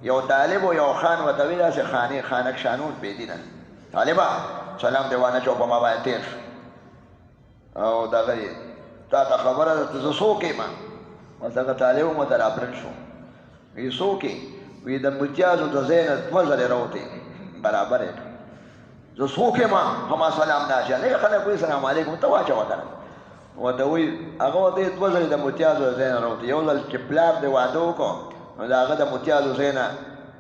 یو طالب و یو خان ورته وایي داسې خانک شانون بېدینه طالبه سلام دې وانه چو په ما باندې تېر شو او دغه یې تا ته خبره ده ته زه څوک یم بس هغه طالب هم ورته راپرنټ شو وایي څوک یې وایي د متیازو د ځای نه 2 ځلې راوتې برابر یې زه څوک یم هما سلام نه اچوي خلک وایي سلام علیکم ته واچوه کنه ورته وایي هغه ورته یې 2 ځلې د متیازو د ځای نه راوتې یو ځل چې پلار دې واده وکړو نو د هغه د متیازو ځای نه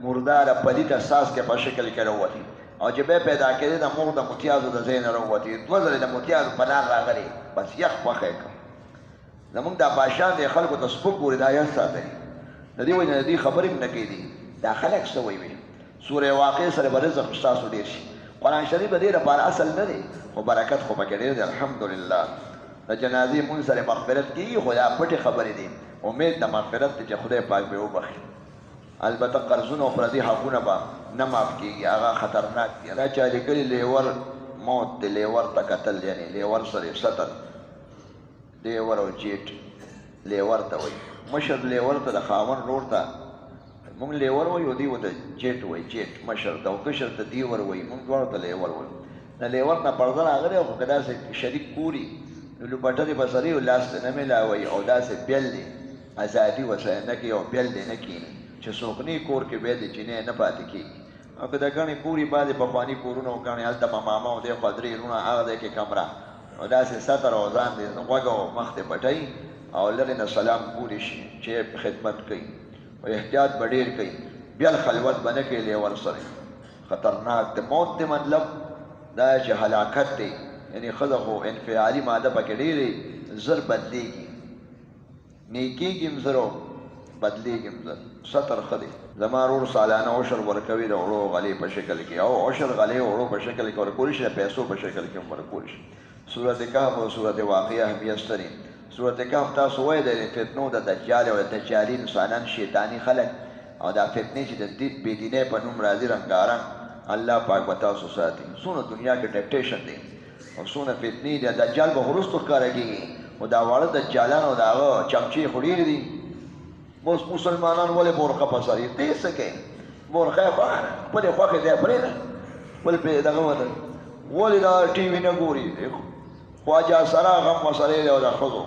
مرداره پلیته څاڅکې په شکل کې راووتې او چې بیا پیدا کېدې د مور د متیازو د ځای نه راووتې 2 ځلې د متیازو په لار راغلې بس یخ خوښه یې کړه زمونږ دا بادشاه دی خلکو ته سپک ګوري دا یاد ساتئ د دې وجې نه د دې خبرې هم نه کېدي دا خلک څه وایي سورې واقع سره به رزق ستاسو ډېر شي قرآن شریف د دې لپاره اصل نه دی خو برکت خو پکې ډېر دی الحمدلله د جنازې مونځ سره مغفرت کېږي خو دا پټې خبرې دي امید د مغفرت دی چې خدای پاک به وبخي البته قرضونه او پردي حقونه به نه معاف کېږي هغه خطرناک دي دا چا لیکلي لیور موت دی لیور ته کتل یعنې لیور سره سطر لیور او جیټ لیور ته وایي مشر لیور ته د خاوند رور ته مونږ لیور وایو دوی ورته جیټ وایي جیټ مشر ته او کشر ته دیور وایي مونږ دواړو ته لیور وایو نه لیور نه پرده راغلی او که داسې شریک کوري نو لوپټرې به سرې او لاس ته نه میلاوئ او داسې بیل دی ازادي ورسره نه کوي او بیل دی نه کښېني چې څوک نه کور کې بیا د چینې نه پاتې کېږي او که د ګڼې کوري بعضې پخواني کورونه و ګڼې هلته به ماما او دی خوا 3 رونه هغه دی کې کمره او داسې ستر او ځان دی غوږ او مخ ته پټوي او لرې نه سلام ګوري شي چې خدمت کوي او احتیاط به ډېر کوي بیا خلوت به نه کوي لیور سره خطرناک دی موت دی مطلب دا چې هلاکت دی یعنی ښځه خو انفعالي ماده پکې ډېرې زر بدلېږي نیکېږي هم زر او بدلېږي هم زر ستر ښه دی زما ورور سالانه عشر ورکوي د وړو غلې په شکل کې او عشر غلې وړو په شکل کې ورکولی شي د پیسو په شکل کې هم ورکولی شي صورت کهف او صورت واقعه اهمیت لري صورت کهف تاسو وایئ د فتنو د دجال او د دجالي انسانان شیطاني خلک او دا فتنې چې د بېدینۍ په نوم راځي رنګارنګ الله پاک به تاسو ساتي څونه دنیا کې ټیمپټیشن دی او څونه فتنې دی دجال به وروستو ښکاره کېږي او دا واړه دجالان او د هغه چمچې خو ډېرې دي اوس مسلمانان ولې بورخه په سر یې ته یې څه کوې بورخه یې خپلې خوښې ځای پرېږده خپل پرې دغه وته ولې دا ټي وي نه ګوري خواجه سره غم مسلې دی او د ښځو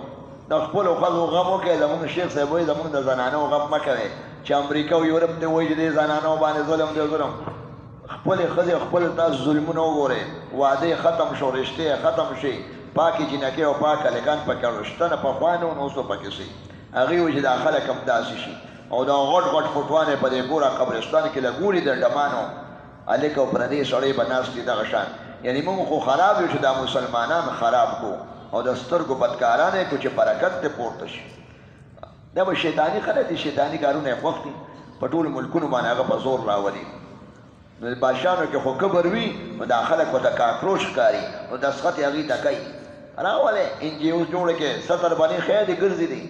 د خپلو ښځو غم وکړئ زمونږ شیخ صاحب وایي زمونږ د زنانو غم مه کوئ چې امریکا او یورپ ته وایي چې دې زنانو باندې ظلم دی ظلم خپلې ښځې خپل تاسو ظلمونه وګورئ واده یې ختم شو رشتې یې ختم شي پاکې جینکې او پاک هلکان پکې رشته نه پخوا نه و نو اوس به پکې شي هغې وایي چې دا خلک هم داسې شي او دا غټ غټ فوټوان یې په دې ګوره قبرستان کې لګوري د ډمانو هلک او پردی سړی به ناست دي دغه شان یعنی موږ خو خراب یو چې دا مسلمانان خراب کو او د سترګو بدکاران یې کو چې برکت ته پورته شي دا به شیطاني خلک دي شیطاني کارونه یې خوښ دي په ټولو ملکونو باندې هغه په زور راولي نو بادشاهانو کې خو کبر وي نو دا خلک ورته کاکروش ښکاري نو دسخط یې هغې ته کوي راولې NGOs جوړه کې ستر باندې خیر دي ګرځي دي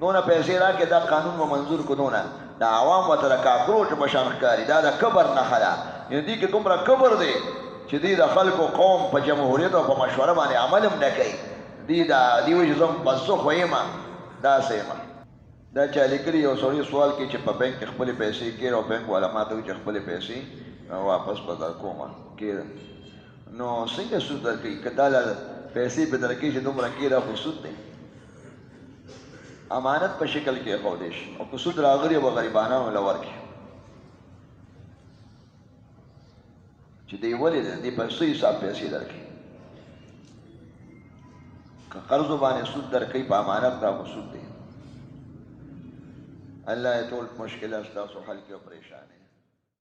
دونه پیسې راکړې دا قانون به منظور کړو دونه د عوام ورته د کاکروچ په شان ښکاري دا د کبر نښه ده یعنې دې کې دومره کبر دی چې دوی د خلکو قوم په جمهوریت او په مشوره باندې عمل هم نه کوي دوی وایي چې زه بس زه خو یم داسې یم دا چا لیکلي یو سړي سوال کوي چې په بینک کې خپلې پیسې کېر او بینک والا ما ته وایي چې خپلې پیسې واپس به درکوم کېر نو څنګه سود درکوي که دا پیسې به درکوي چې دومره کېره خو سود دی امانت په شکل کې ایښودی شي او که سود راغلي به غریبانانو له ورکړي چې دی ولې دی په څه حساب پیسې درکوي که قرضو باندې سود درکوي په امانت دا خو سود دی الله یې ټول مشکلات ستاسو حل کړي او پریشانې